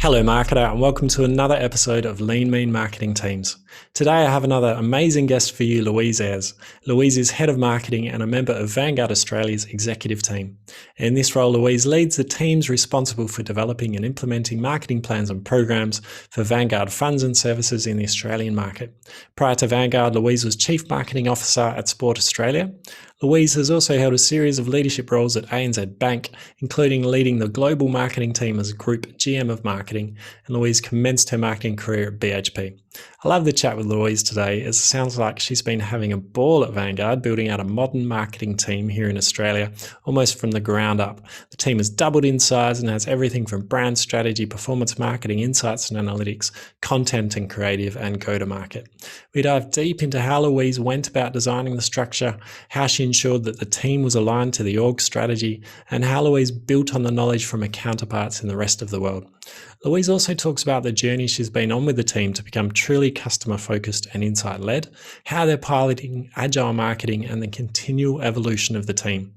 Hello marketer and welcome to another episode of Lean Mean Marketing Teams. Today I have another amazing guest for you, Louise Eyres. Louise is Head of Marketing and a member of Vanguard Australia's executive team. In this role, Louise leads the teams responsible for developing and implementing marketing plans and programs for Vanguard funds and services in the Australian market. Prior to Vanguard, Louise was Chief Marketing Officer at Sport Australia. Louise has also held a series of leadership roles at ANZ Bank, including leading the global marketing team as Group GM of Marketing, and Louise commenced her marketing career at BHP. I love the chat with Louise today, as it sounds like she's been having a ball at Vanguard, building out a modern marketing team here in Australia, almost from the ground up. The team has doubled in size and has everything from brand strategy, performance marketing, insights and analytics, content and creative, and go-to-market. We dive deep into how Louise went about designing the structure, how she ensured that the team was aligned to the org strategy, and how Louise built on the knowledge from her counterparts in the rest of the world. Louise also talks about the journey she's been on with the team to become truly customer-focused and insight-led, how they're piloting agile marketing, and the continual evolution of the team.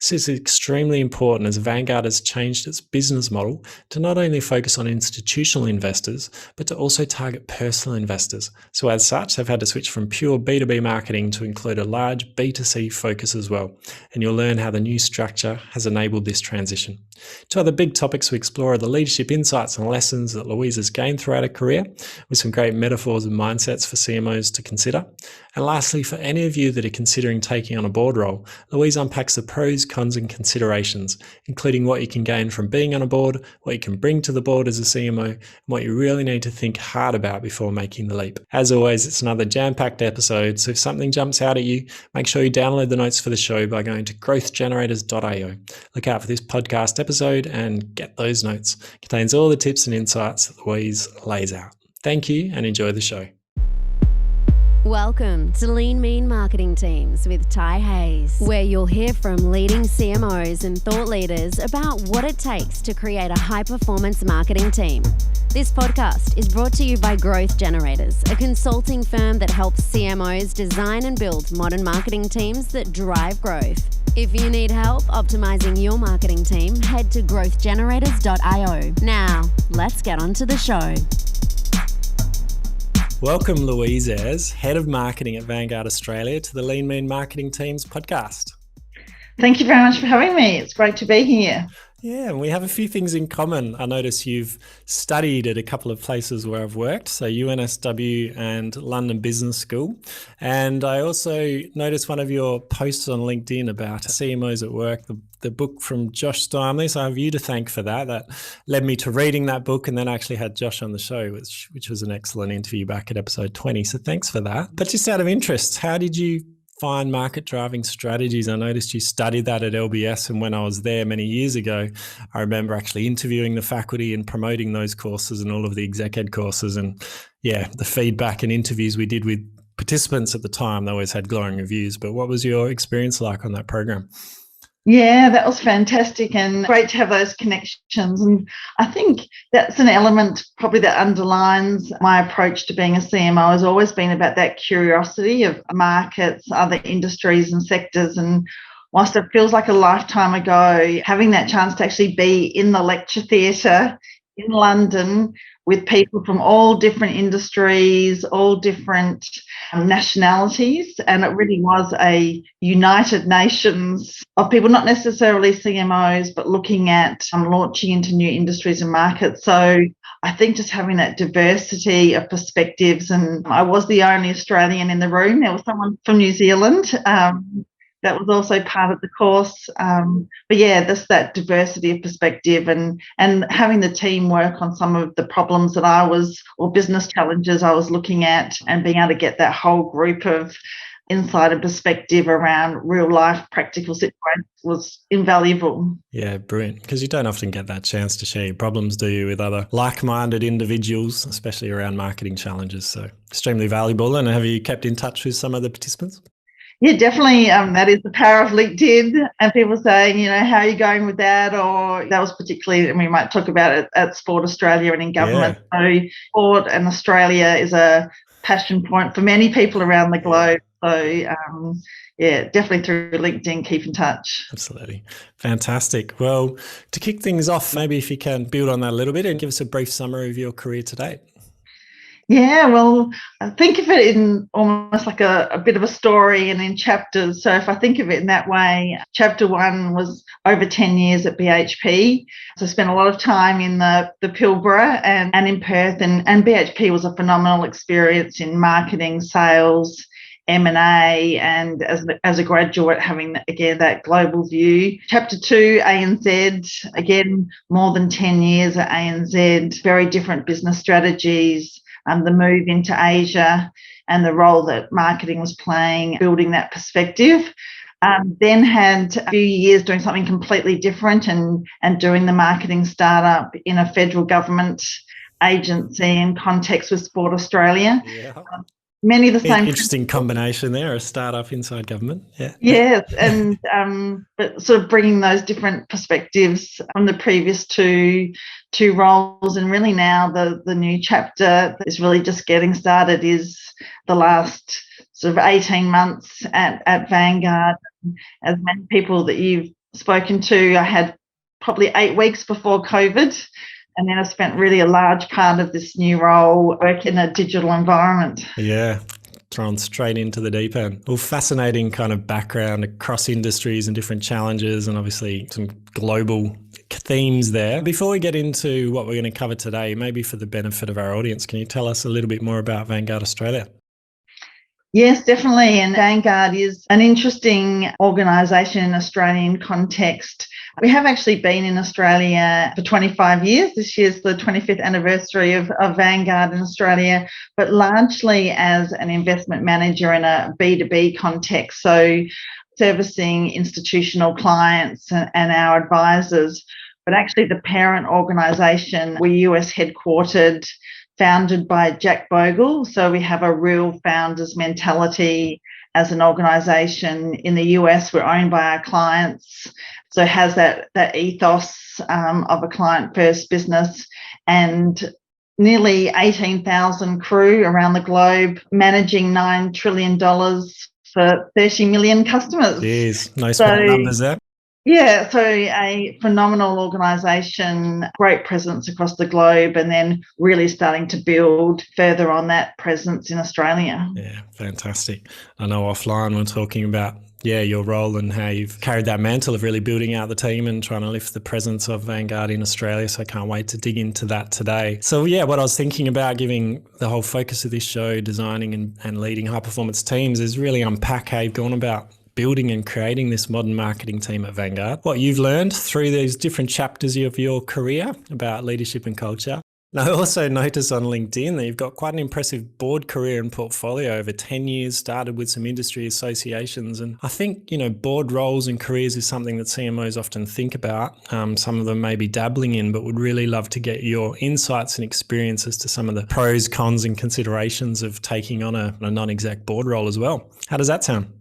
This is extremely important as Vanguard has changed its business model to not only focus on institutional investors, but to also target personal investors. So as such, they've had to switch from pure B2B marketing to include a large B2C focus as well. And you'll learn how the new structure has enabled this transition. Two other big topics we explore are the leadership insights and lessons that Louise has gained throughout her career, with some great metaphors and mindsets for CMOs to consider. And lastly, for any of you that are considering taking on a board role, Louise unpacks the pros, cons and considerations, including what you can gain from being on a board, what you can bring to the board as a CMO, and what you really need to think hard about before making the leap. As always, it's another jam-packed episode, so if something jumps out at you, make sure you download the notes for the show by going to growthgenerators.io. Look out for this podcast episode and get those notes. It contains all the tips and insights that Louise lays out. Thank you and enjoy the show. Welcome to Lean Mean Marketing Teams with Ty Hayes, where you'll hear from leading CMOs and thought leaders about what it takes to create a high-performance marketing team. This podcast is brought to you by Growth Generators, a consulting firm that helps CMOs design and build modern marketing teams that drive growth. If you need help optimizing your marketing team, head to growthgenerators.io. Now, let's get on to the show. Welcome, Louise Eyres, Head of Marketing at Vanguard Australia, to the Lean Mean Marketing Teams podcast. Thank you very much for having me. It's great to be here. Yeah, and we have a few things in common. I notice you've studied at a couple of places where I've worked, so UNSW and London Business School. And I also noticed one of your posts on LinkedIn about CMOs at work, the book from Josh Steinley. So I have you to thank for that. That led me to reading that book, and then I actually had Josh on the show, which was an excellent interview back at episode 20. So thanks for that. But just out of interest, how did you find market driving strategies? I noticed you studied that at LBS, and when I was there many years ago, I remember actually interviewing the faculty and promoting those courses and all of the exec ed courses. And yeah, the feedback and interviews we did with participants at the time, they always had glowing reviews. But what was your experience like on that program? Yeah, that was fantastic and great to have those connections. And I think that's an element probably that underlines my approach to being a CMO has always been about that curiosity of markets, other industries and sectors. And whilst it feels like a lifetime ago, having that chance to actually be in the lecture theatre in London with people from all different industries, all different nationalities. And it really was a United Nations of people, not necessarily CMOs, but looking at launching into new industries and markets. So I think just having that diversity of perspectives, and I was the only Australian in the room. There was someone from New Zealand. That was also part of the course. But yeah, that diversity of perspective and having the team work on some of the problems that or business challenges I was looking at, and being able to get that whole group of insight and perspective around real life practical situations was invaluable. Yeah, brilliant. Because you don't often get that chance to share your problems, do you, with other like-minded individuals, especially around marketing challenges. So extremely valuable. And have you kept in touch with some of the participants? Yeah, definitely. That is the power of LinkedIn, and people saying, how are you going with that? Or that was particularly, and we might talk about it at Sport Australia and in government. Yeah. So sport and Australia is a passion point for many people around the globe. So, definitely through LinkedIn, keep in touch. Absolutely. Fantastic. Well, to kick things off, maybe if you can build on that a little bit and give us a brief summary of your career to date. Yeah, well, I think of it in almost like a bit of a story and in chapters. So if I think of it in that way, chapter 1 was over 10 years at BHP. So I spent a lot of time in the Pilbara and in Perth. And BHP was a phenomenal experience in marketing, sales, M&A, and as a graduate having, again, that global view. Chapter 2, ANZ, again, more than 10 years at ANZ, very different business strategies. The move into Asia and the role that marketing was playing, building that perspective. Then had a few years doing something completely different and doing the marketing startup in a federal government agency in context with Sport Australia. Yeah. Many of the same. Interesting combination there, a startup inside government. Yeah. Yes, and but sort of bringing those different perspectives from the previous two roles, and really now the new chapter that is really just getting started is the last sort of 18 months at Vanguard. As many people that you've spoken to, I had probably 8 weeks before COVID. And then I spent really a large part of this new role working in a digital environment. Yeah, thrown straight into the deep end. Well, fascinating kind of background across industries and different challenges, and obviously some global themes there. Before we get into what we're going to cover today, maybe for the benefit of our audience, can you tell us a little bit more about Vanguard Australia? Yes, definitely. And Vanguard is an interesting organisation in Australian context. We have actually been in Australia for 25 years. This year's the 25th anniversary of Vanguard in Australia, but largely as an investment manager in a B2B context. So servicing institutional clients and our advisors. But actually the parent organisation, we're US headquartered, founded by Jack Bogle. So we have a real founders mentality as an organisation. In the US, we're owned by our clients. So it has that ethos of a client-first business, and nearly 18,000 crew around the globe, managing $9 trillion for 30 million customers. Jeez, no small numbers there. Yeah, so a phenomenal organisation, great presence across the globe, and then really starting to build further on that presence in Australia. Yeah, fantastic. I know offline we're talking about your role and how you've carried that mantle of really building out the team and trying to lift the presence of Vanguard in Australia. So I can't wait to dig into that today. So what I was thinking about, giving the whole focus of this show, designing and leading high performance teams, is really unpack how you've gone about building and creating this modern marketing team at Vanguard, what you've learned through these different chapters of your career about leadership and culture. And I also noticed on LinkedIn that you've got quite an impressive board career and portfolio over 10 years, started with some industry associations. And I think, board roles and careers is something that CMOs often think about. Some of them may be dabbling in, but would really love to get your insights and experiences to some of the pros, cons and considerations of taking on a non-exec board role as well. How does that sound?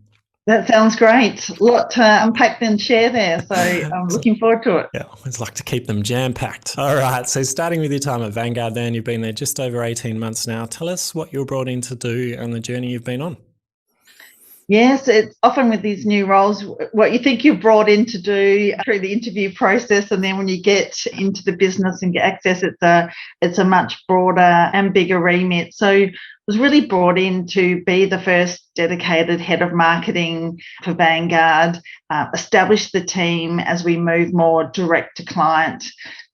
That sounds great. A lot to unpack and share there. So I'm looking forward to it. Yeah, I always like to keep them jam-packed. All right, so starting with your time at Vanguard then, you've been there just over 18 months now. Tell us what you're brought in to do and the journey you've been on. Yes, it's often with these new roles, what you think you're brought in to do through the interview process, and then when you get into the business and get access, it's a much broader and bigger remit. So I was really brought in to be the first dedicated head of marketing for Vanguard, establish the team as we move more direct to client.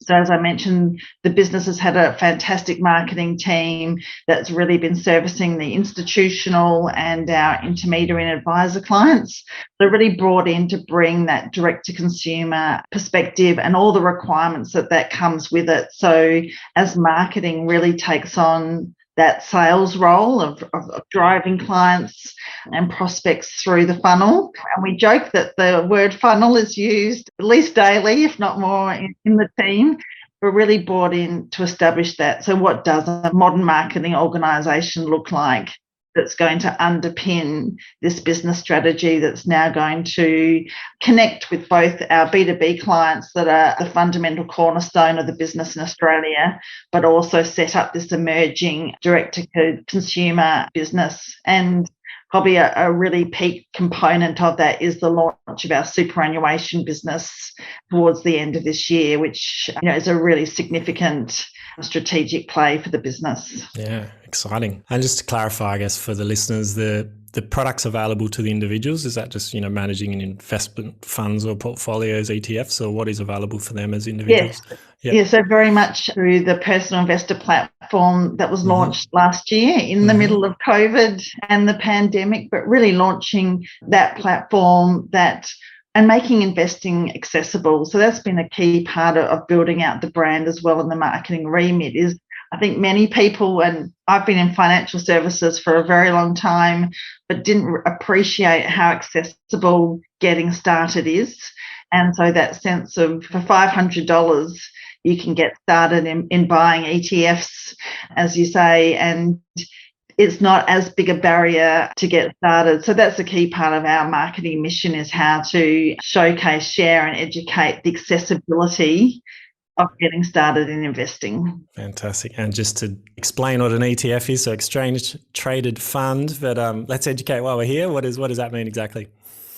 So as I mentioned, the business has had a fantastic marketing team that's really been servicing the institutional and our intermediary and advisor clients. They're really brought in to bring that direct to consumer perspective and all the requirements that comes with it. So as marketing really takes on that sales role of driving clients and prospects through the funnel. And we joke that the word funnel is used at least daily, if not more, in the team. We're really brought in to establish that. So what does a modern marketing organisation look like that's going to underpin this business strategy that's now going to connect with both our B2B clients that are the fundamental cornerstone of the business in Australia, but also set up this emerging direct-to-consumer business. And probably a really peak component of that is the launch of our superannuation business towards the end of this year, which is a really significant strategic play for the business. Yeah, exciting. And just to clarify, I guess, for the listeners, the products available to the individuals, is that just, managing an investment funds or portfolios, ETFs, or what is available for them as individuals? Yes. Yeah, so very much through the personal investor platform that was launched last year in the middle of COVID and the pandemic, but really launching that platform and making investing accessible. So that's been a key part of building out the brand as well, in the marketing remit. Is I think many people, and I've been in financial services for a very long time, but didn't appreciate how accessible getting started is. And so that sense of, for $500, you can get started in buying ETFs, as you say, and it's not as big a barrier to get started. So that's a key part of our marketing mission, is how to showcase, share and educate the accessibility of getting started in investing. Fantastic. And just to explain what an ETF is, so exchange traded fund, but let's educate while we're here. What does that mean exactly?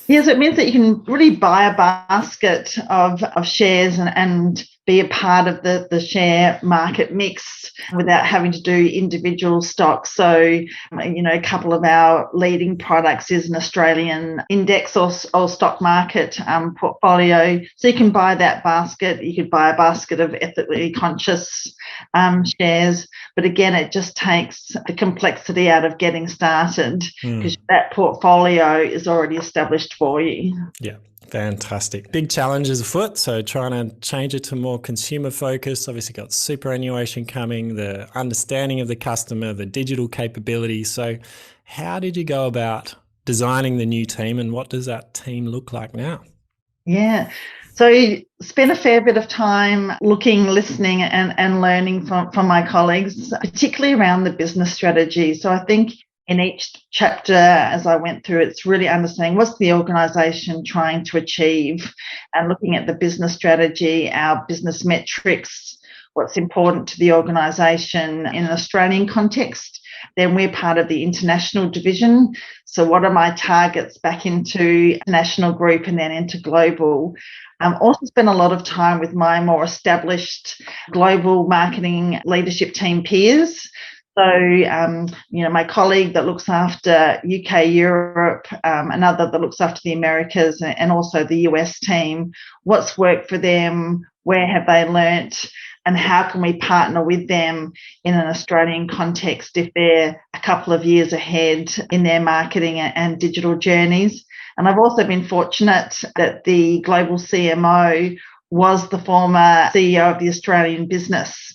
Yes, it means that you can really buy a basket of shares and be a part of the share market mix without having to do individual stocks. So, a couple of our leading products is an Australian index or stock market portfolio. So you can buy that basket. You could buy a basket of ethically conscious shares. But again, it just takes the complexity out of getting started, because that portfolio is already established for you. Yeah. Fantastic. Big challenges afoot. So trying to change it to more consumer focused. Obviously got superannuation coming, the understanding of the customer, the digital capability. So how did you go about designing the new team, and what does that team look like now? Yeah. So spent a fair bit of time looking, listening and learning from my colleagues, particularly around the business strategy. So I think in each chapter, as I went through, it's really understanding what's the organisation trying to achieve, and looking at the business strategy, our business metrics, what's important to the organisation in an Australian context. Then we're part of the international division. So what are my targets back into national group and then into global? Also spent a lot of time with my more established global marketing leadership team peers. So, my colleague that looks after UK, Europe, another that looks after the Americas, and also the US team, what's worked for them, where have they learnt, and how can we partner with them in an Australian context if they're a couple of years ahead in their marketing and digital journeys. And I've also been fortunate that the global CMO was the former CEO of the Australian business.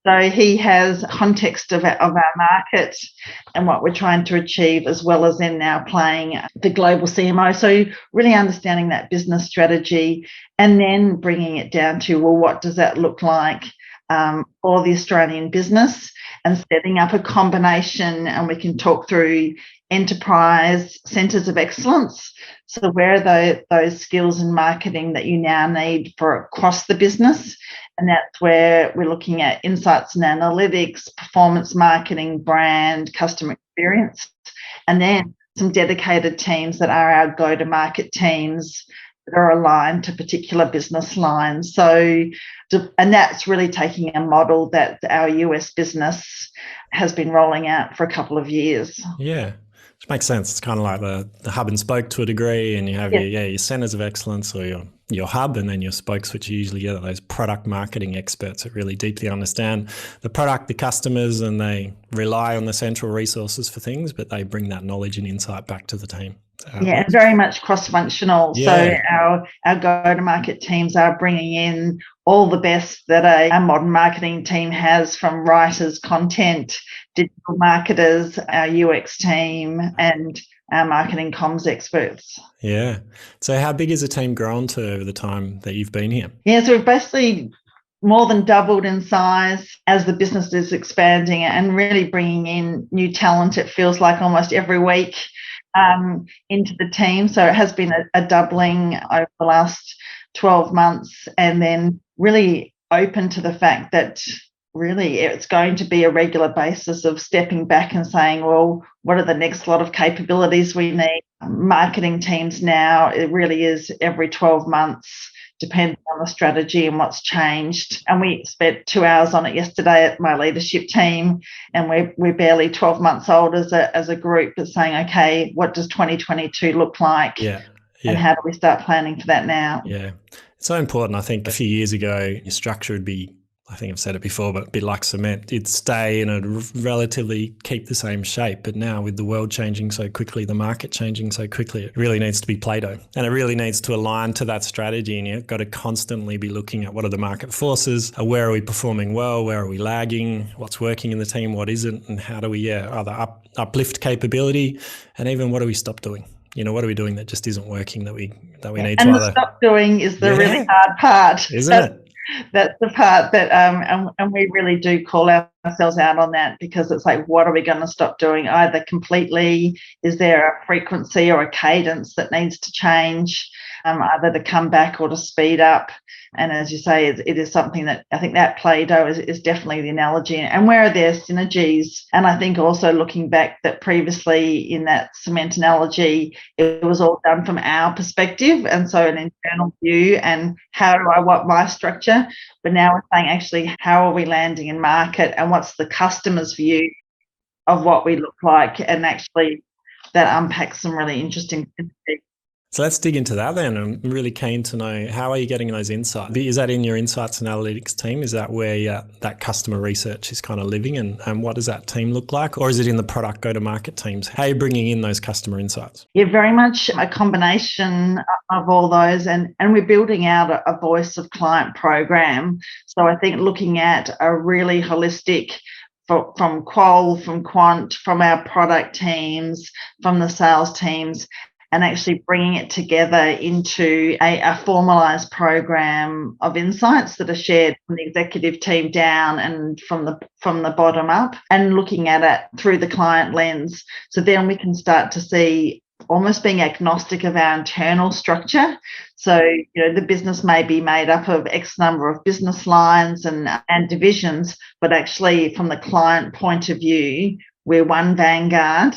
So he has context of our market and what we're trying to achieve, as well as then now playing the global CMO. So really understanding that business strategy and then bringing it down to, well, what does that look like for the Australian business, and setting up a combination, and we can talk through enterprise centres of excellence. So where are those skills in marketing that you now need for across the business? And that's where we're looking at insights and analytics, performance marketing, brand, customer experience, and then some dedicated teams that are our go-to-market teams that are aligned to particular business lines. So, and that's really taking a model that our US business has been rolling out for a couple of years. Yeah. Which makes sense. It's kind of like the hub and spoke to a degree, and you have your centers of excellence, or your hub, and then your spokes, which are usually those product marketing experts that really deeply understand the product, the customers, and they rely on the central resources for things, but they bring that knowledge and insight back to the team. Yeah, very much cross-functional. Yeah. So our go-to-market teams are bringing in all the best that a modern marketing team has, from writers, content, digital marketers, our UX team, and our marketing comms experts. Yeah. So how big has the team grown to over the time that you've been here? Yeah, so we've basically more than doubled in size as the business is expanding, and really bringing in new talent, it feels like almost every week, into the team. So it has been a doubling over the last 12 months, and then really open to the fact that really it's going to be a regular basis of stepping back and saying, well, what are the next lot of capabilities we need? Marketing teams now, it really is every 12 months, depending on the strategy and what's changed. And we spent 2 hours on it yesterday at my leadership team, and we're barely 12 months old as a group, but saying, okay, what does 2022 look like? Yeah. And how do we start planning for that now? Yeah. It's so important. I think a few years ago, your structure would be, I think I've said it before, but a bit like cement. It'd stay and it'd relatively keep the same shape. But now with the world changing so quickly, the market changing so quickly, it really needs to be Play-Doh. And it really needs to align to that strategy. And you've got to constantly be looking at what are the market forces, where are we performing well, where are we lagging, what's working in the team, what isn't, and how do we either uplift capability, and even what do we stop doing? What are we doing that just isn't working that we need to either... And the stop doing is the really hard part. Isn't it? That's the part that, and we really do call ourselves out on that, because it's like, what are we going to stop doing? Either completely, is there a frequency or a cadence that needs to change, either to come back or to speed up? And as you say, it is something that I think that Play-Doh is definitely the analogy. And where are there synergies? And I think also looking back that previously in that cement analogy, it was all done from our perspective. And so an internal view and how do I want my structure? But now we're saying, actually, how are we landing in market and what's the customer's view of what we look like? And actually that unpacks some really interesting things. So let's dig into that then. I'm really keen to know, how are you getting those insights? Is that in your insights and analytics team? Is that where that customer research is kind of living, and what does that team look like? Or is it in the product go-to-market teams? How are you bringing in those customer insights? Yeah, very much a combination of all those, and we're building out a voice of client program. So I think looking at a really holistic, from qual, from quant, from our product teams, from the sales teams, and actually bringing it together into a formalised program of insights that are shared from the executive team down and from the bottom up, and looking at it through the client lens. So then we can start to see, almost being agnostic of our internal structure. So, the business may be made up of X number of business lines and divisions, but actually from the client point of view, we're one Vanguard.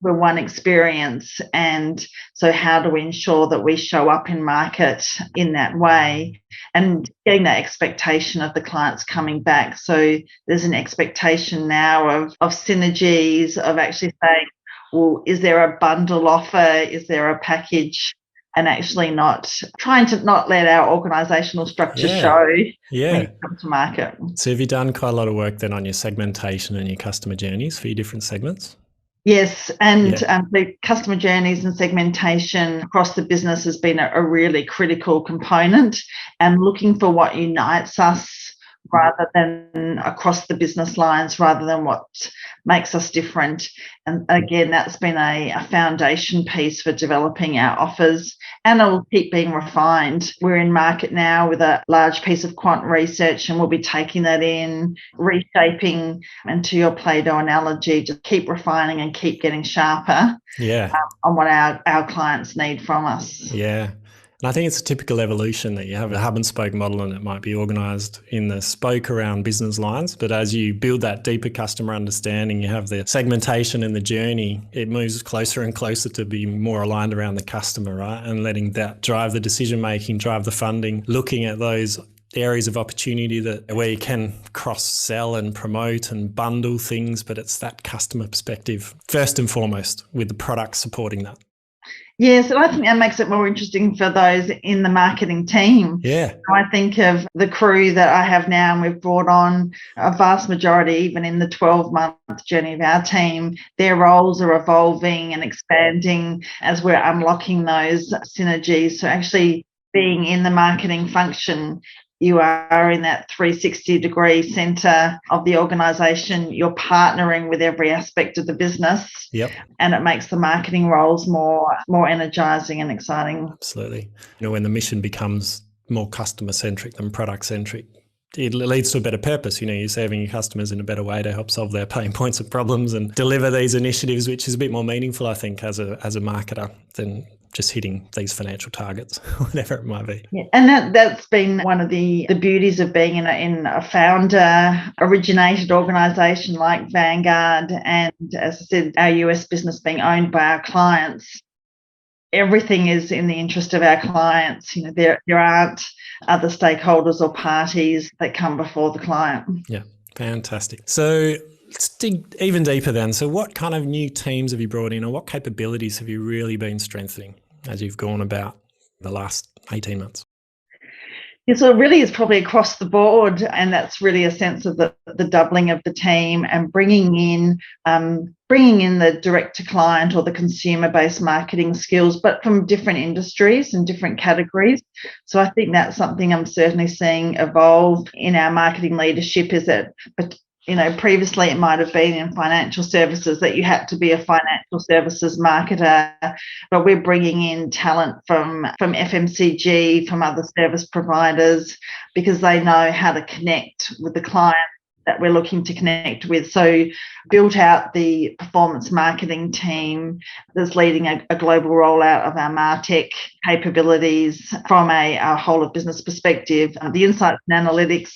We're one experience, and so how do we ensure that we show up in market in that way, and getting that expectation of the clients coming back. So there's an expectation now of synergies, of actually saying, well, is there a bundle offer? Is there a package? And actually not trying to not let our organisational structure show when it comes to market. So have you done quite a lot of work then on your segmentation and your customer journeys for your different segments? Yes, and the customer journeys and segmentation across the business has been a really critical component, and looking for what unites us rather than across the business lines, rather than what makes us different. And again, that's been a foundation piece for developing our offers, and it will keep being refined. We're in market now with a large piece of quant research, and we'll be taking that in, reshaping, and to your Play-Doh analogy, just keep refining and keep getting sharper on what our clients need from us. Yeah. And I think it's a typical evolution that you have a hub and spoke model, and it might be organised in the spoke around business lines. But as you build that deeper customer understanding, you have the segmentation and the journey, it moves closer and closer to be more aligned around the customer, right? And letting that drive the decision making, drive the funding, looking at those areas of opportunity where you can cross-sell and promote and bundle things, but it's that customer perspective first and foremost, with the product supporting that. Yes, and I think that makes it more interesting for those in the marketing team. Yeah. I think of the crew that I have now, and we've brought on a vast majority, even in the 12-month journey of our team, their roles are evolving and expanding as we're unlocking those synergies. So actually being in the marketing function, you are in that 360-degree centre of the organisation. You're partnering with every aspect of the business. Yep. And it makes the marketing roles more energising and exciting. Absolutely. When the mission becomes more customer-centric than product-centric, it leads to a better purpose. You're serving your customers in a better way to help solve their pain points and problems and deliver these initiatives, which is a bit more meaningful, I think, as a marketer than just hitting these financial targets, whatever it might be. Yeah, and that's been one of the beauties of being in a founder-originated organisation like Vanguard, and as I said, our US business being owned by our clients. Everything is in the interest of our clients. There aren't other stakeholders or parties that come before the client. Yeah, fantastic. So let's dig even deeper then. So what kind of new teams have you brought in, or what capabilities have you really been strengthening as you've gone about the last 18 months? Yeah, so it really is probably across the board, and that's really a sense of the doubling of the team and bringing in the direct-to-client or the consumer-based marketing skills, but from different industries and different categories. So I think that's something I'm certainly seeing evolve in our marketing leadership, is that, previously it might have been in financial services that you had to be a financial services marketer, but we're bringing in talent from FMCG, from other service providers, because they know how to connect with the client that we're looking to connect with. So built out the performance marketing team that's leading a global rollout of our MarTech capabilities from a whole of business perspective. The insights and analytics,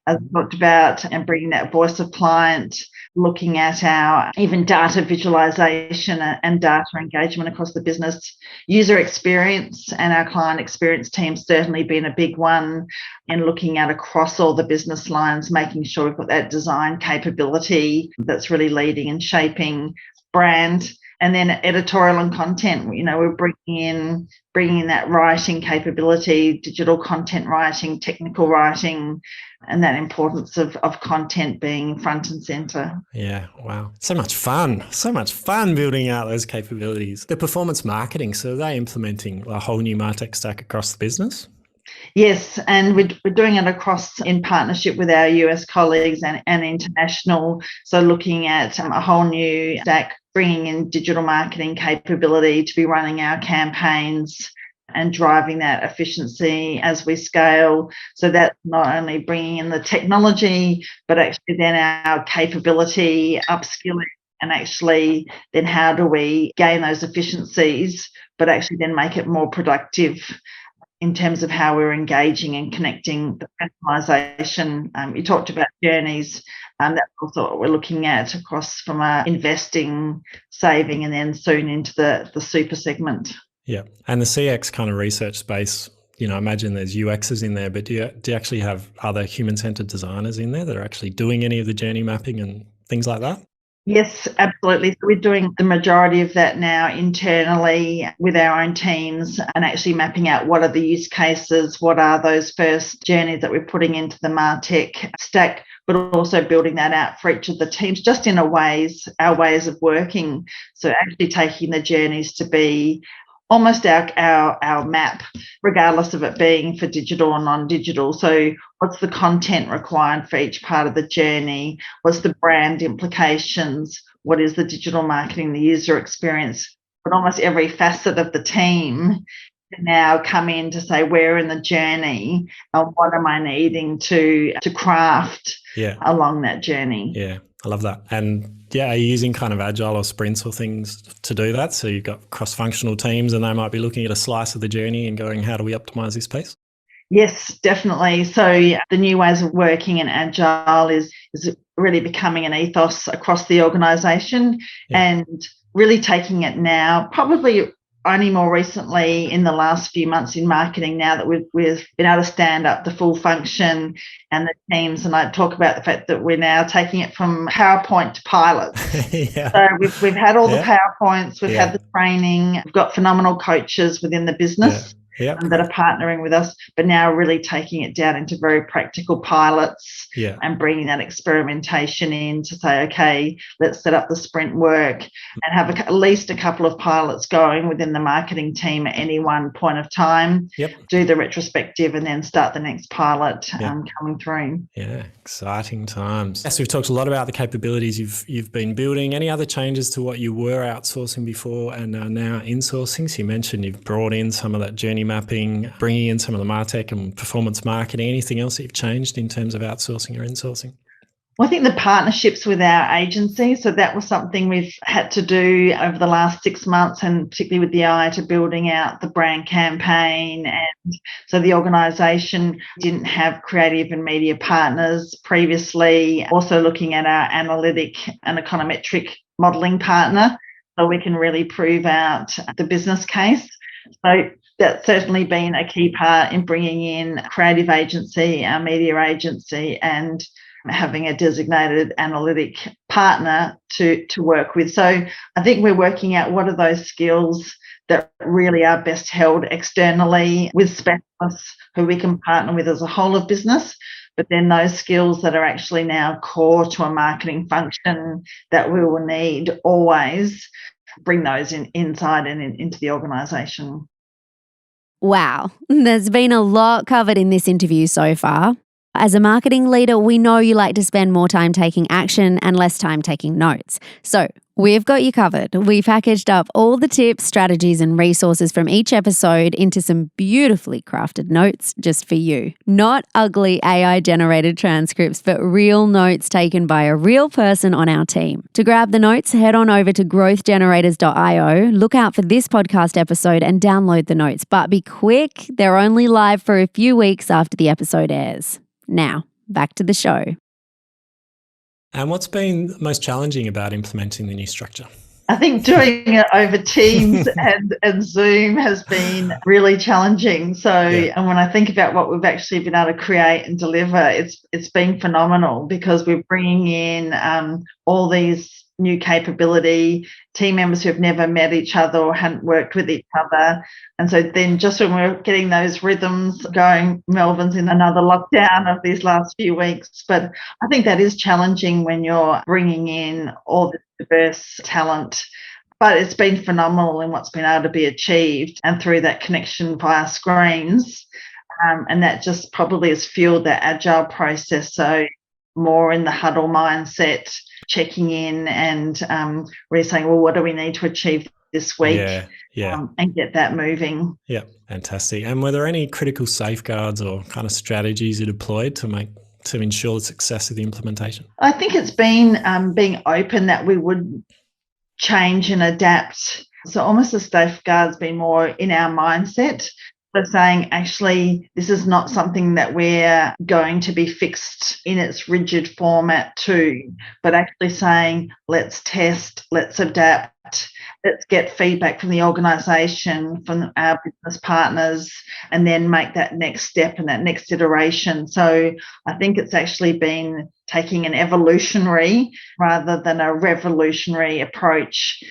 as we talked about, and bringing that voice of client, looking at our even data visualization and data engagement across the business. User experience and our client experience team certainly been a big one, and looking at across all the business lines, making sure we've got that design capability that's really leading and shaping brand. And then editorial and content, we're bringing in that writing capability, digital content writing, technical writing, and that importance of content being front and centre. Yeah, wow. So much fun building out those capabilities. The performance marketing, so are they implementing a whole new MarTech stack across the business? Yes, and we're doing it across in partnership with our US colleagues and international. So looking at a whole new stack, bringing in digital marketing capability to be running our campaigns and driving that efficiency as we scale. So that's not only bringing in the technology, but actually then our capability, upskilling, and actually then how do we gain those efficiencies, but actually then make it more productive in terms of how we're engaging and connecting, the personalisation. You talked about journeys. That's also what we're looking at across from our investing, saving, and then soon into the super segment. Yeah, and the CX kind of research space, I imagine there's UXs in there, but do you actually have other human-centered designers in there that are actually doing any of the journey mapping and things like that? Yes, absolutely. So we're doing the majority of that now internally with our own teams, and actually mapping out what are the use cases, what are those first journeys that we're putting into the MarTech stack, but also building that out for each of the teams, just in our ways of working. So actually taking the journeys to be almost our map, regardless of it being for digital or non-digital. So what's the content required for each part of the journey? What's the brand implications? What is the digital marketing, the user experience? But almost every facet of the team can now come in to say, where in the journey, what am I needing to craft along that journey? Yeah, I love that. And yeah, are you using kind of agile or sprints or things to do that? So you've got cross-functional teams and they might be looking at a slice of the journey and going, how do we optimize this piece? Yes, definitely. So the new ways of working in agile is really becoming an ethos across the organisation, and really taking it now, probably only more recently in the last few months in marketing, now that we've been able to stand up the full function and the teams. And I talk about the fact that we're now taking it from PowerPoint to pilots. So we've had all the PowerPoints, we've had the training, we've got phenomenal coaches within the business that are partnering with us, but now really taking it down into very practical pilots and bringing that experimentation in to say, okay, let's set up the sprint work and have at least a couple of pilots going within the marketing team at any one point of time, do the retrospective, and then start the next pilot coming through. Yeah, exciting times. Yes, we've talked a lot about the capabilities you've been building. Any other changes to what you were outsourcing before and are now insourcing? So you mentioned you've brought in some of that journey mapping, bringing in some of the MarTech and performance marketing. Anything else that you've changed in terms of outsourcing or insourcing? Well, I think the partnerships with our agency, so that was something we've had to do over the last 6 months, and particularly with the eye to building out the brand campaign. And so the organisation didn't have creative and media partners previously. Also looking at our analytic and econometric modelling partner so we can really prove out the business case. So that's certainly been a key part in bringing in a creative agency, our media agency, and having a designated analytic partner to work with. So I think we're working out what are those skills that really are best held externally with specialists who we can partner with as a whole of business, but then those skills that are actually now core to a marketing function that we will need always, bring those inside and into the organisation. Wow, there's been a lot covered in this interview so far. As a marketing leader, we know you like to spend more time taking action and less time taking notes. So we've got you covered. We packaged up all the tips, strategies, and resources from each episode into some beautifully crafted notes just for you. Not ugly AI-generated transcripts, but real notes taken by a real person on our team. To grab the notes, head on over to growthgenerators.io, look out for this podcast episode and download the notes. But be quick, they're only live for a few weeks after the episode airs. Now, back to the show. And what's been most challenging about implementing the new structure? I think doing it over Teams and Zoom has been really challenging. So, and when I think about what we've actually been able to create and deliver, it's been phenomenal because we're bringing in all these new capability, team members who have never met each other or hadn't worked with each other. And so then just when we're getting those rhythms going, Melbourne's in another lockdown of these last few weeks. But I think that is challenging when you're bringing in all this diverse talent. But it's been phenomenal in what's been able to be achieved and through that connection via screens. And that just probably has fueled that agile process. So more in the huddle mindset, checking in and really saying, well, what do we need to achieve this week? And get that moving. Yeah, fantastic. And were there any critical safeguards or kind of strategies you deployed to ensure the success of the implementation? I think it's been being open that we would change and adapt. So almost the safeguards been more in our mindset. So saying, actually, this is not something that we're going to be fixed in its rigid format to, but actually saying, let's test, let's adapt, let's get feedback from the organisation, from our business partners, and then make that next step and that next iteration. So I think it's actually been taking an evolutionary rather than a revolutionary approach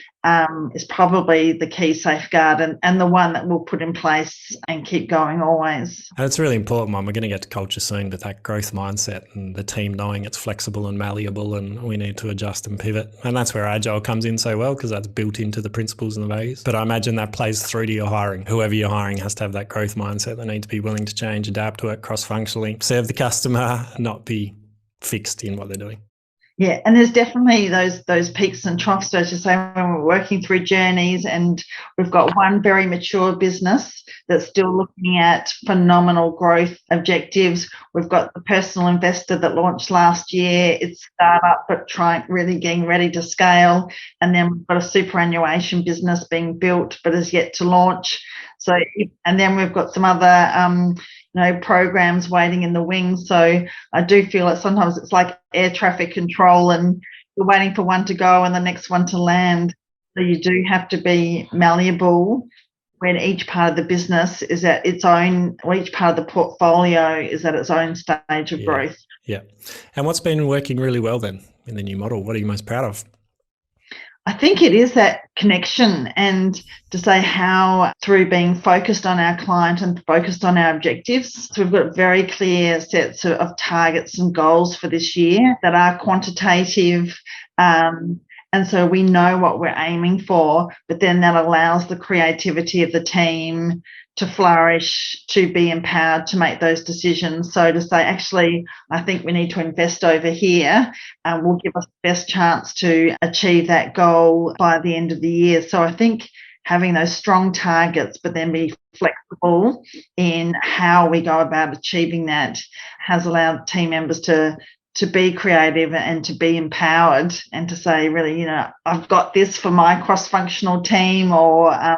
is probably the key safeguard and the one that we'll put in place and keep going always. And it's a really important one. We're going to get to culture soon, but that growth mindset and the team knowing it's flexible and malleable and we need to adjust and pivot. And that's where agile comes in so well because that's built into the principles and the values. But I imagine that plays through to your hiring. Whoever you're hiring has to have that growth mindset. They need to be willing to change, adapt, work cross-functionally, serve the customer, not be fixed in what they're doing. Yeah, and there's definitely those peaks and troughs, so as you say, when we're working through journeys, and we've got one very mature business that's still looking at phenomenal growth objectives. We've got the personal investor that launched last year. It's startup, but really getting ready to scale. And then we've got a superannuation business being built, but is yet to launch. So, and then we've got some other programs waiting in the wings. So I do feel that sometimes it's like air traffic control and you're waiting for one to go and the next one to land. So you do have to be malleable when each part of the business is at its own, or each part of the portfolio is at its own stage of growth. Yeah. And what's been working really well then in the new model? What are you most proud of? I think it is that connection, and to say how through being focused on our client and focused on our objectives. So we've got very clear sets of targets and goals for this year that are quantitative. And so we know what we're aiming for, but then that allows the creativity of the team to flourish, to be empowered to make those decisions. So to say, actually, I think we need to invest over here will give us the best chance to achieve that goal by the end of the year. So I think having those strong targets, but then be flexible in how we go about achieving that has allowed team members to to be creative and to be empowered and to say, really, I've got this for my cross-functional team or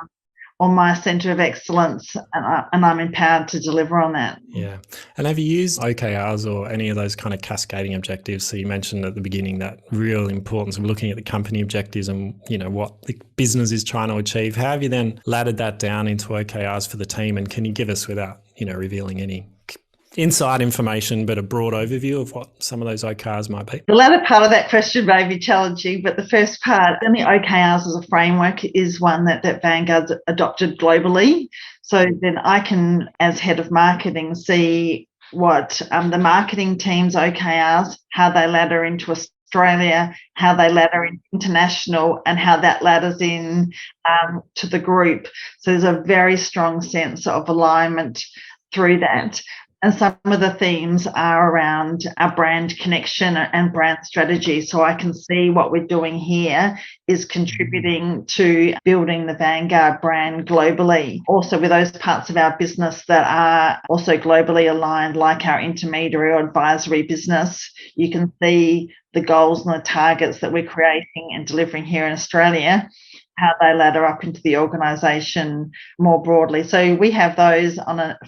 my centre of excellence, and I'm empowered to deliver on that. Yeah. And have you used OKRs or any of those kind of cascading objectives? So you mentioned at the beginning that real importance of looking at the company objectives and, what the business is trying to achieve. How have you then laddered that down into OKRs for the team? And can you give us, without, revealing any inside information, but a broad overview of what some of those OKRs might be? The latter part of that question may be challenging, but the first part, and the OKRs as a framework, is one that Vanguard's adopted globally. So then I can, as head of marketing, see what the marketing team's OKRs, how they ladder into Australia, how they ladder in international, and how that ladders in to the group. So there's a very strong sense of alignment through that. And some of the themes are around our brand connection and brand strategy. So I can see what we're doing here is contributing to building the Vanguard brand globally. Also with those parts of our business that are also globally aligned, like our intermediary or advisory business, you can see the goals and the targets that we're creating and delivering here in Australia, how they ladder up into the organisation more broadly. So we have those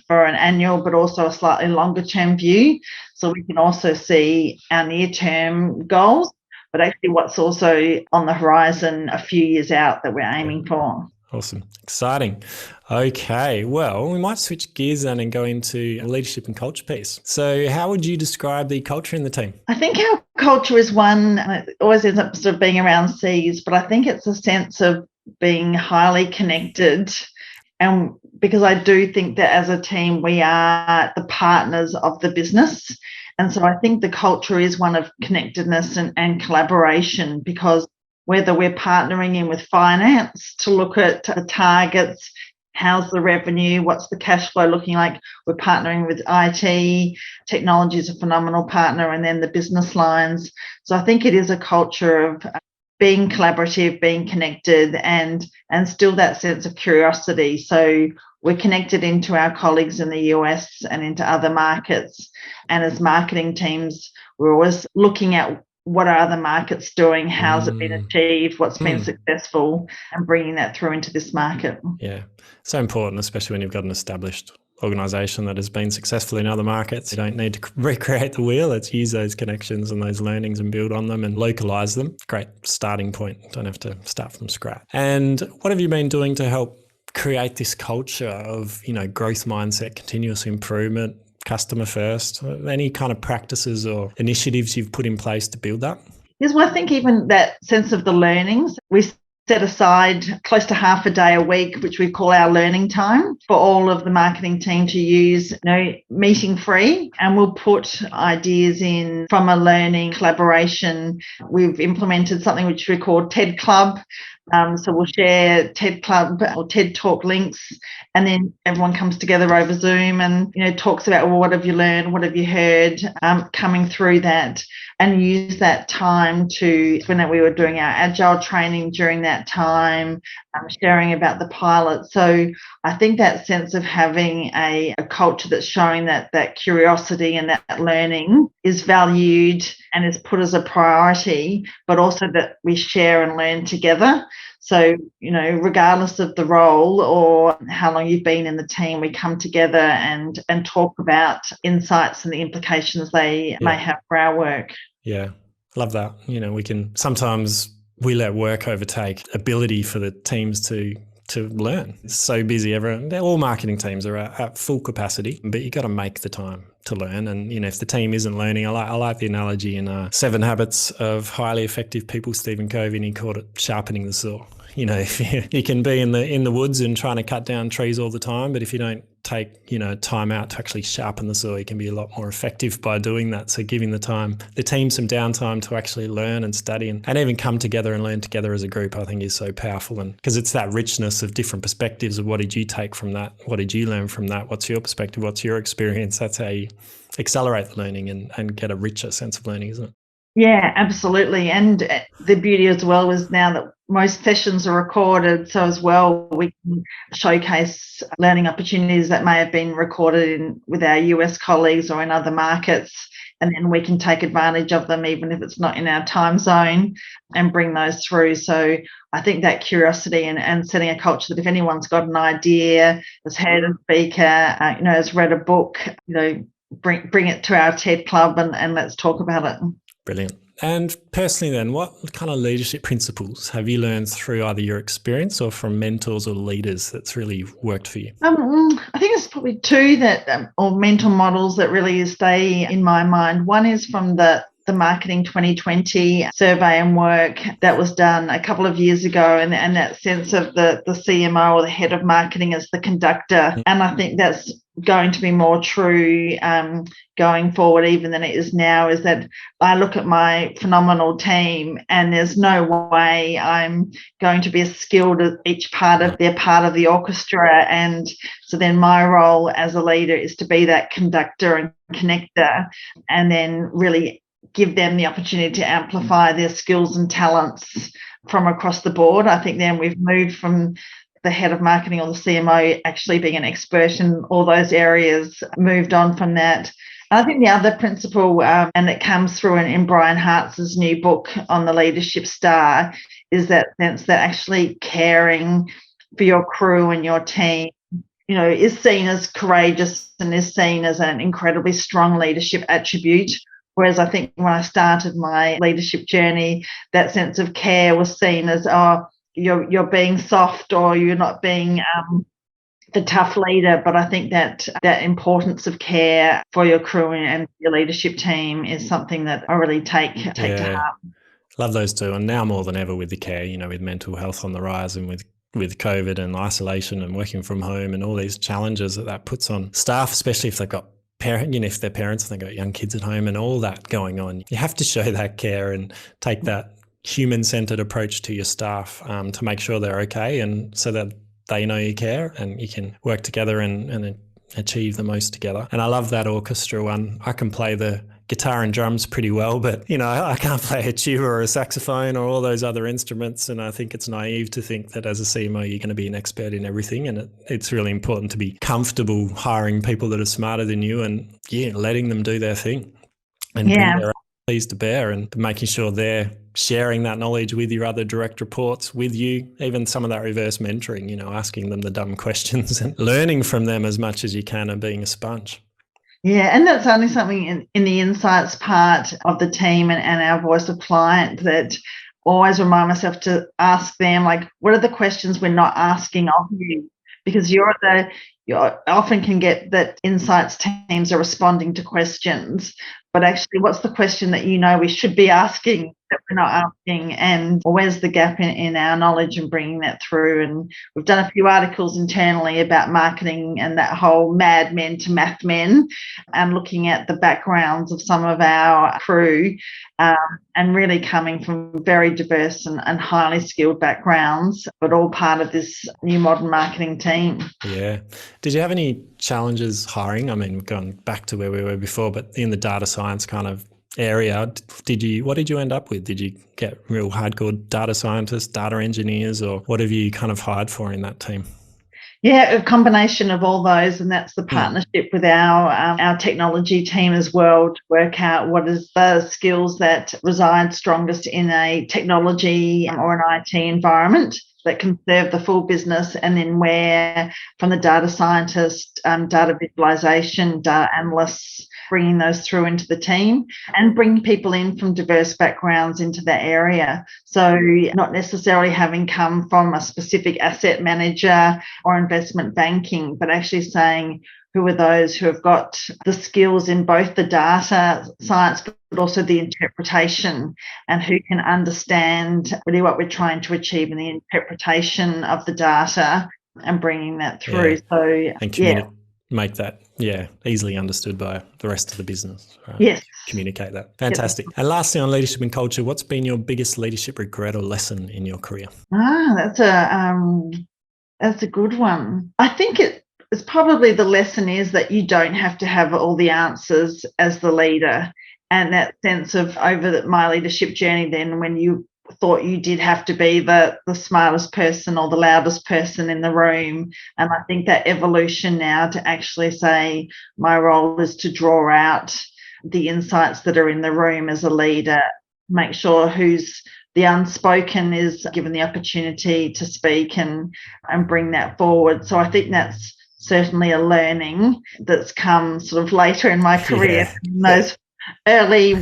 for an annual, but also a slightly longer term view. So we can also see our near term goals, but actually what's also on the horizon a few years out that we're aiming for. Awesome. Exciting. Okay. Well, we might switch gears then and go into a leadership and culture piece. So how would you describe the culture in the team? I think our culture is one, and it always ends up sort of being around C's, but I think it's a sense of being highly connected. And because I do think that as a team, we are the partners of the business. And so I think the culture is one of connectedness and collaboration, because whether we're partnering in with finance to look at the targets, how's the revenue, what's the cash flow looking like, we're partnering with IT, technology is a phenomenal partner, and then the business lines. So I think it is a culture of being collaborative, being connected, and still that sense of curiosity. So we're connected into our colleagues in the US and into other markets. And as marketing teams, we're always looking at what are other markets doing, how's it been achieved, what's been successful, and bringing that through into this market. Yeah, so important, especially when you've got an established organisation that has been successful in other markets. You don't need to recreate the wheel. Let's use those connections and those learnings and build on them and localise them. Great starting point. Don't have to start from scratch. And what have you been doing to help create this culture of, growth mindset, continuous improvement, customer first? Any kind of practices or initiatives you've put in place to build that? Yes, well, I think even that sense of the learnings, we set aside close to half a day a week, which we call our learning time, for all of the marketing team to use, meeting free. And we'll put ideas in from a learning collaboration. We've implemented something which we call TED Club. So we'll share TED Club or TED Talk links, and then everyone comes together over Zoom and, talks about, well, what have you learned? What have you heard coming through that? And use that time when we were doing our agile training during that time, sharing about the pilot. So I think that sense of having a culture that's showing that curiosity and that learning is valued and is put as a priority, but also that we share and learn together. So, regardless of the role or how long you've been in the team, we come together and talk about insights and the implications they may have for our work. Yeah, love that. We let work overtake ability for the teams to learn. It's so busy. All marketing teams are at full capacity, but you got to make the time to learn. And, if the team isn't learning, I like the analogy in 7 Habits of Highly Effective People, Stephen Covey, and he called it sharpening the saw. If you can be in the woods and trying to cut down trees all the time, but if you don't take, time out to actually sharpen the saw, you can be a lot more effective by doing that. So giving the team some downtime to actually learn and study and even come together and learn together as a group, I think is so powerful. And because it's that richness of different perspectives of what did you take from that? What did you learn from that? What's your perspective? What's your experience? That's how you accelerate the learning and get a richer sense of learning, isn't it? Yeah, absolutely. And the beauty as well is now that most sessions are recorded, so as well we can showcase learning opportunities that may have been recorded with our US colleagues or in other markets, and then we can take advantage of them even if it's not in our time zone and bring those through. So I think that curiosity and setting a culture that if anyone's got an idea, has heard a speaker, has read a book, bring it to our TED Club and let's talk about it. Brilliant. And personally then, what kind of leadership principles have you learned through either your experience or from mentors or leaders that's really worked for you? I think it's probably two that, or mental models that really stay in my mind. One is from the Marketing 2020 survey and work that was done a couple of years ago, and that sense of the CMO or the head of marketing as the conductor. And I think that's going to be more true going forward even than it is now, is that I look at my phenomenal team and there's no way I'm going to be as skilled as each part of their part of the orchestra. And so then my role as a leader is to be that conductor and connector, and then really give them the opportunity to amplify their skills and talents from across the board. I think then we've moved from the head of marketing or the CMO actually being an expert in all those areas, moved on from that. I think the other principle, and it comes through in Brian Hartz's new book on the leadership star, is that sense that actually caring for your crew and your team, is seen as courageous and is seen as an incredibly strong leadership attribute. Whereas I think when I started my leadership journey, that sense of care was seen as, you're being soft or you're not being the tough leader. But I think that importance of care for your crew and your leadership team is something that I really take to heart. Love those two. And now more than ever with the care, with mental health on the rise and with COVID and isolation and working from home and all these challenges that puts on staff, especially if they've got if they're parents and they've got young kids at home and all that going on. You have to show that care and take that human-centered approach to your staff to make sure they're okay, and so that they know you care and you can work together and achieve the most together. And I love that orchestra one. I can play the guitar and drums pretty well, but I can't play a tuba or a saxophone or all those other instruments. And I think it's naive to think that as a CMO you're going to be an expert in everything. And it's really important to be comfortable hiring people that are smarter than you and letting them do their thing and bring their expertise to bear, and making sure they're sharing that knowledge with your other direct reports, with you, even some of that reverse mentoring, asking them the dumb questions and learning from them as much as you can and being a sponge. Yeah, and that's only something in the insights part of the team and our voice of client that always remind myself to ask them, like, what are the questions we're not asking of you? Because you often can get that insights teams are responding to questions, but actually what's the question that we should be asking that we're not asking, and where's the gap in our knowledge and bringing that through. And we've done a few articles internally about marketing and that whole mad men to math men, and looking at the backgrounds of some of our crew and really coming from very diverse and highly skilled backgrounds, but all part of this new modern marketing team. Yeah. Did you have any challenges hiring? I mean, going back to where we were before, but in the data science kind of area, what did you end up with? Did you get real hardcore data scientists, data engineers, or what have you kind of hired for in that team? Yeah, a combination of all those, and that's the partnership with our technology team as well, to work out what is the skills that reside strongest in a technology or an IT environment that can serve the full business, and then where from the data scientist, data visualization, data analysts, bringing those through into the team and bring people in from diverse backgrounds into that area. So not necessarily having come from a specific asset manager or investment banking, but actually saying, who are those who have got the skills in both the data science but also the interpretation, and who can understand really what we're trying to achieve in the interpretation of the data and bringing that through. Make that easily understood by the rest of the business. Right? Yes. Communicate that. Fantastic. Yep. And lastly, on leadership and culture, what's been your biggest leadership regret or lesson in your career? That's a good one. I think it's probably the lesson is that you don't have to have all the answers as the leader, And that sense of over my leadership journey, then when you thought you did have to be the smartest person or the loudest person in the room. And I think that evolution now to actually say my role is to draw out the insights that are in the room as a leader, make sure who's the unspoken is given the opportunity to speak and bring that forward. So I think that's certainly a learning that's come sort of later in my career, in those early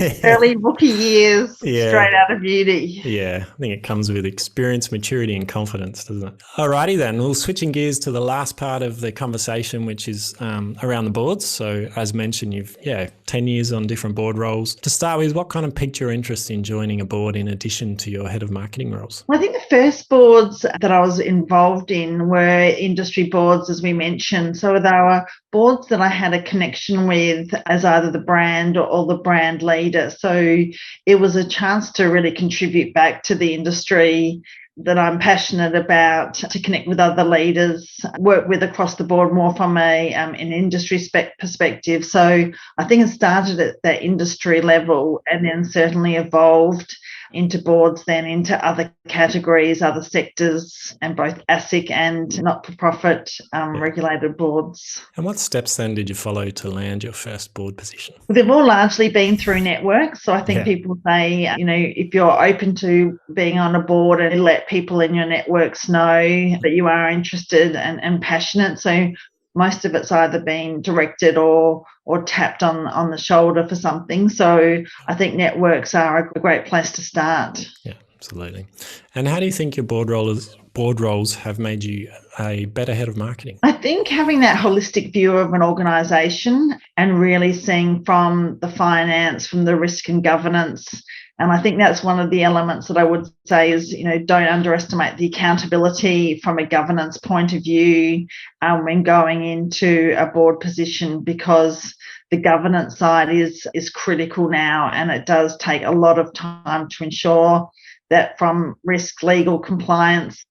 rookie years, straight out of uni. Yeah, I think it comes with experience, maturity and confidence, doesn't it? Alrighty then, well, switching gears to the last part of the conversation, which is around the boards. So as mentioned, you've 10 years on different board roles. To start with, what kind of piqued your interest in joining a board in addition to your head of marketing roles? Well, I think the first boards that I was involved in were industry boards, as we mentioned. So they were boards that I had a connection with as either the brand or the brand leader. So it was a chance to really contribute back to the industry that I'm passionate about, to connect with other leaders, work with across the board more from an industry perspective. So I think it started at that industry level and then certainly evolved into boards, then into other categories, other sectors, and both ASIC and not-for-profit regulated boards. And what steps then did you follow to land your first board position? They've all largely been through networks. So I think people say, if you're open to being on a board and let people in your networks know that you are interested and passionate. So most of it's either been directed or tapped on the shoulder for something. So I think networks are a great place to start. Yeah, absolutely. And how do you think your board roles have made you a better head of marketing? I think having that holistic view of an organisation and really seeing from the finance, from the risk and governance. And I think that's one of the elements that I would say is, don't underestimate the accountability from a governance point of view when going into a board position, because the governance side is critical now, and it does take a lot of time to ensure that from risk, legal, compliance,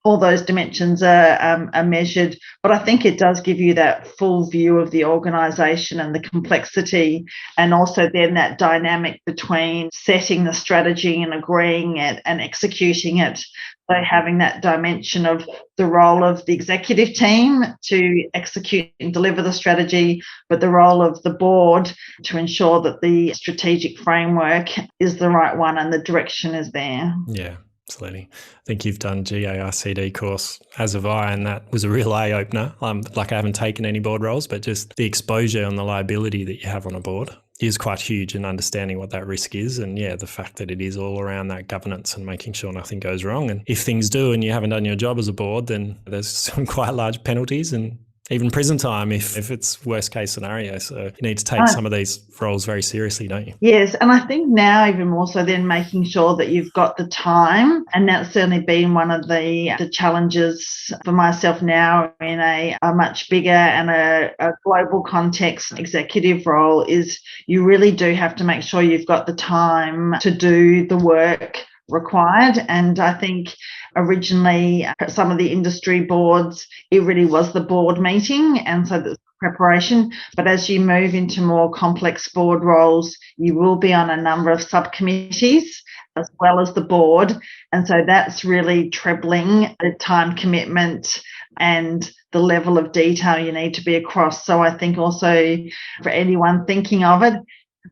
all those dimensions are measured. But I think it does give you that full view of the organisation and the complexity, and also then that dynamic between setting the strategy and agreeing it and executing it. So having that dimension of the role of the executive team to execute and deliver the strategy, but the role of the board to ensure that the strategic framework is the right one and the direction is there. Yeah. Absolutely. I think you've done GARCD course, as have I, and that was a real eye-opener. I haven't taken any board roles, but just the exposure and the liability that you have on a board is quite huge, and understanding what that risk is, and the fact that it is all around that governance and making sure nothing goes wrong. And if things do and you haven't done your job as a board, then there's some quite large penalties and even prison time if it's worst case scenario. So you need to take some of these roles very seriously, don't you? Yes, and I think now even more so then making sure that you've got the time, and that's certainly been one of the challenges for myself now in a much bigger and a global context executive role, is you really do have to make sure you've got the time to do the work required. And I think originally some of the industry boards, it really was the board meeting, and so the preparation. But as you move into more complex board roles, you will be on a number of subcommittees as well as the board, and so that's really trebling the time commitment and the level of detail you need to be across. So I think also for anyone thinking of it,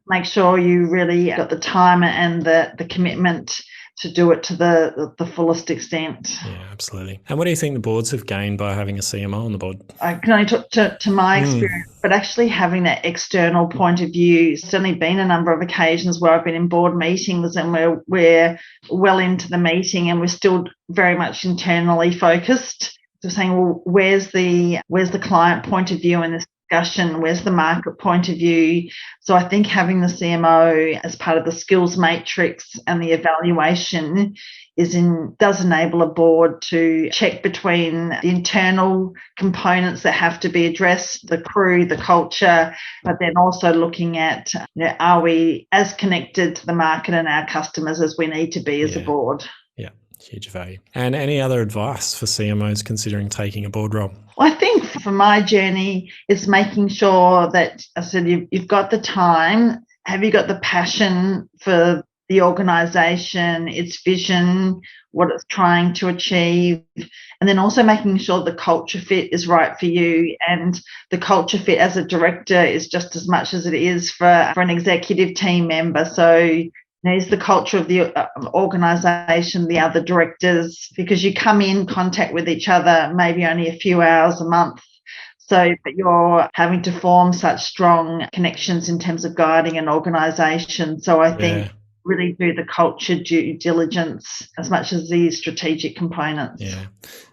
make sure you really got the time and the commitment to do it to the fullest extent. Yeah, absolutely. And what do you think the boards have gained by having a CMO on the board? I can only talk to my experience, but actually having that external point of view. Certainly been a number of occasions where I've been in board meetings and we're well into the meeting and we're still very much internally focused. So saying, well, where's the client point of view in this discussion? Where's the market point of view? So I think having the CMO as part of the skills matrix and the evaluation does enable a board to check between the internal components that have to be addressed, the crew, the culture, but then also looking at, are we as connected to the market and our customers as we need to be as a board? Yeah, huge value. And any other advice for CMOs considering taking a board role? Well, I think for my journey, it's making sure that, I said, you've got the time, have you got the passion for the organisation, its vision, what it's trying to achieve, and then also making sure the culture fit is right for you. And the culture fit as a director is just as much as it is for an executive team member. So is the culture of the organisation, the other directors, because you come in contact with each other maybe only a few hours a month. So, but you're having to form such strong connections in terms of guiding an organisation. So I think really do the culture due diligence as much as the strategic components. Yeah.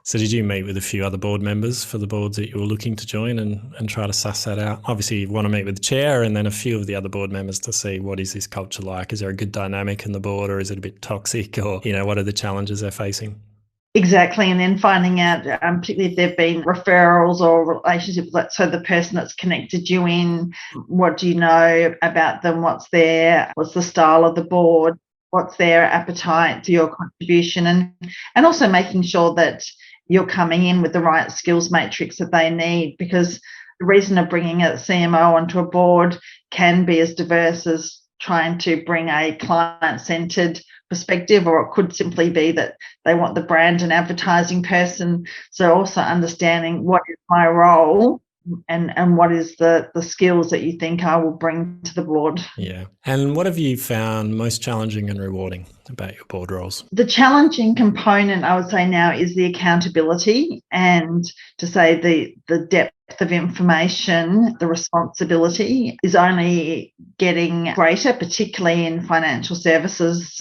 So did you meet with a few other board members for the boards that you were looking to join and try to suss that out? Obviously you want to meet with the chair and then a few of the other board members to see what is this culture like? Is there a good dynamic in the board, or is it a bit toxic, or, what are the challenges they're facing? Exactly, and then finding out, particularly if there have been referrals or relationships, so the person that's connected you in, what do you know about them, what's the style of the board, what's their appetite to your contribution, and also making sure that you're coming in with the right skills matrix that they need, because the reason of bringing a CMO onto a board can be as diverse as trying to bring a client-centred perspective, or it could simply be that they want the brand and advertising person. So also understanding what is my role and what is the skills that you think I will bring to the board. Yeah. And what have you found most challenging and rewarding about your board roles? The challenging component, I would say now, is the accountability, and to say the depth of information, the responsibility is only getting greater, particularly in financial services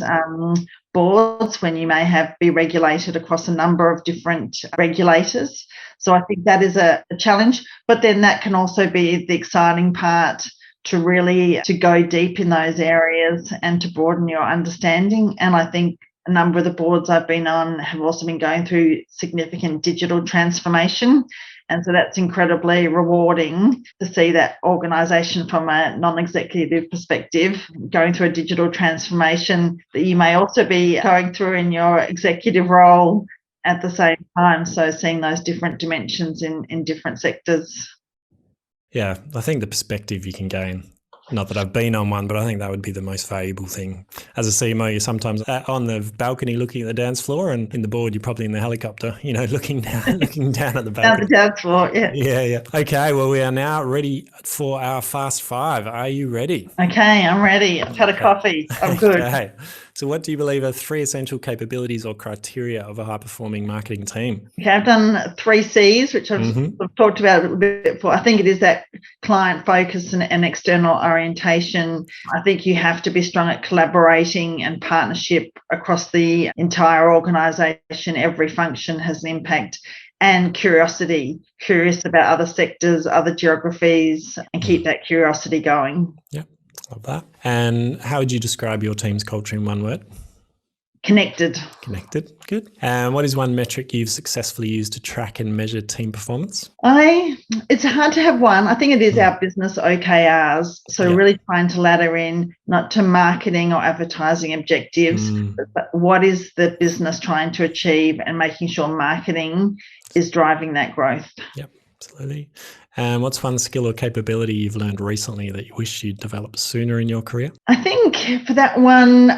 boards, when you may be regulated across a number of different regulators. So I think that is a challenge, but then that can also be the exciting part, to really to go deep in those areas and to broaden your understanding. And I think a number of the boards I've been on have also been going through significant digital transformation. And so that's incredibly rewarding to see that organisation from a non-executive perspective going through a digital transformation that you may also be going through in your executive role at the same time. So seeing those different dimensions in different sectors. Yeah, I think the perspective you can gain, not that I've been on one, but I think that would be the most valuable thing. As a CMO, you're sometimes on the balcony looking at the dance floor, and in the board, you're probably in the helicopter, looking down at the balcony. Down the dance floor, yeah. Yeah. Okay, well, we are now ready for our Fast Five. Are you ready? Okay, I'm ready. I've had a coffee. I'm good. Okay. So what do you believe are 3 essential capabilities or criteria of a high-performing marketing team? Okay, I've done 3 C's, which I've talked about a little bit before. I think it is that client focus and external orientation. I think you have to be strong at collaborating and partnership across the entire organisation. Every function has an impact. And curiosity, curious about other sectors, other geographies, and keep that curiosity going. Yep. Love that. And how would you describe your team's culture in one word? Connected. Connected. Good. And what is one metric you've successfully used to track and measure team performance? It's hard to have one. I think it is our business OKRs. So really trying to ladder in not to marketing or advertising objectives, but what is the business trying to achieve, and making sure marketing is driving that growth. Yep, absolutely. And what's one skill or capability you've learned recently that you wish you'd developed sooner in your career? I think for that one,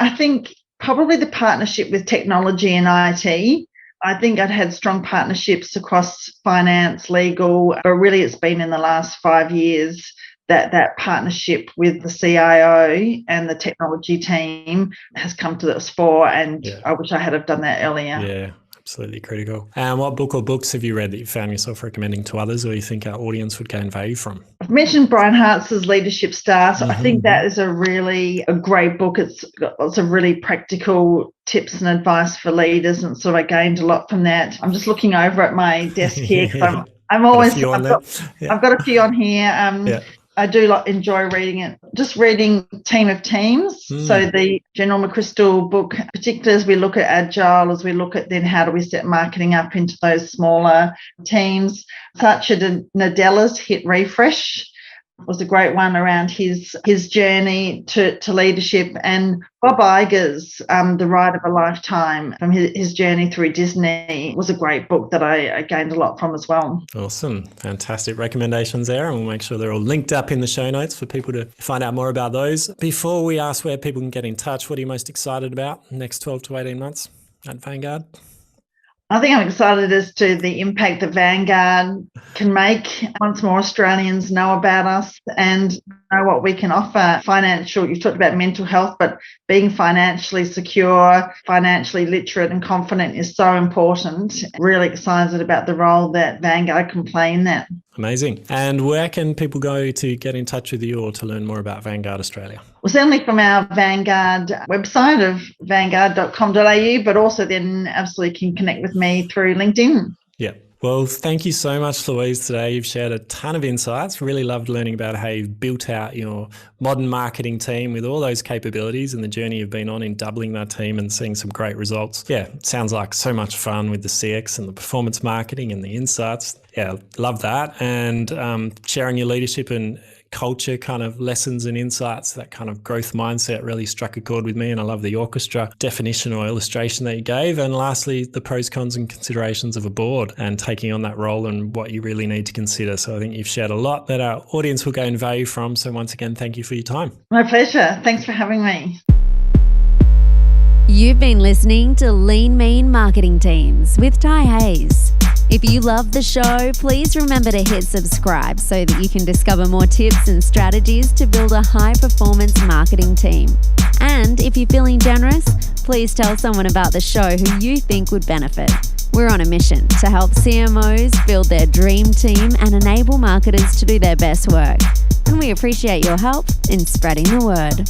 probably the partnership with technology and IT. I think I'd had strong partnerships across finance, legal, but really it's been in the last 5 years that partnership with the CIO and the technology team has come to the fore, and I wish I had have done that earlier. Yeah. Absolutely critical. And what book or books have you read that you found yourself recommending to others, or you think our audience would gain value from? I've mentioned Brian Hartz's Leadership Star. So I think that is a great book. It's got lots of really practical tips and advice for leaders, and so I gained a lot from that. I'm just looking over at my desk here because I've got a few on here. I do enjoy reading it. Just reading Team of Teams. So the General McChrystal book, particularly as we look at agile, as we look at then how do we set marketing up into those smaller teams. Satya Nadella's Hit Refresh. was a great one around his journey to leadership, and Bob Iger's The Ride of a Lifetime, from his journey through Disney, was a great book that I gained a lot from as well. Awesome. Fantastic recommendations there, and we'll make sure they're all linked up in the show notes for people to find out more about those. Before we ask where people can get in touch, what are you most excited about next 12 to 18 months at Vanguard? I think I'm excited as to the impact that Vanguard can make once more Australians know about us and know what we can offer. Financial, you've talked about mental health, but being financially secure, financially literate and confident is so important. Really excited about the role that Vanguard can play in that. Amazing. And where can people go to get in touch with you or to learn more about Vanguard Australia? Well, certainly from our Vanguard website of vanguard.com.au, but also then absolutely can connect with me through LinkedIn. Yeah. Well, thank you so much, Louise, today. You've shared a ton of insights. Really loved learning about how you've built out your modern marketing team with all those capabilities and the journey you've been on in doubling that team and seeing some great results. Yeah, it sounds like so much fun with the CX and the performance marketing and the insights. Yeah, love that. And sharing your leadership and culture kind of lessons and insights, that kind of growth mindset really struck a chord with me. And I love the orchestra definition or illustration that you gave. And lastly, the pros, cons and considerations of a board and taking on that role and what you really need to consider. So I think you've shared a lot that our audience will gain value from. So once again, thank you for your time. My pleasure. Thanks for having me. You've been listening to Lean Mean Marketing Teams with Ty Hayes. If you love the show, please remember to hit subscribe so that you can discover more tips and strategies to build a high-performance marketing team. And if you're feeling generous, please tell someone about the show who you think would benefit. We're on a mission to help CMOs build their dream team and enable marketers to do their best work. And we appreciate your help in spreading the word.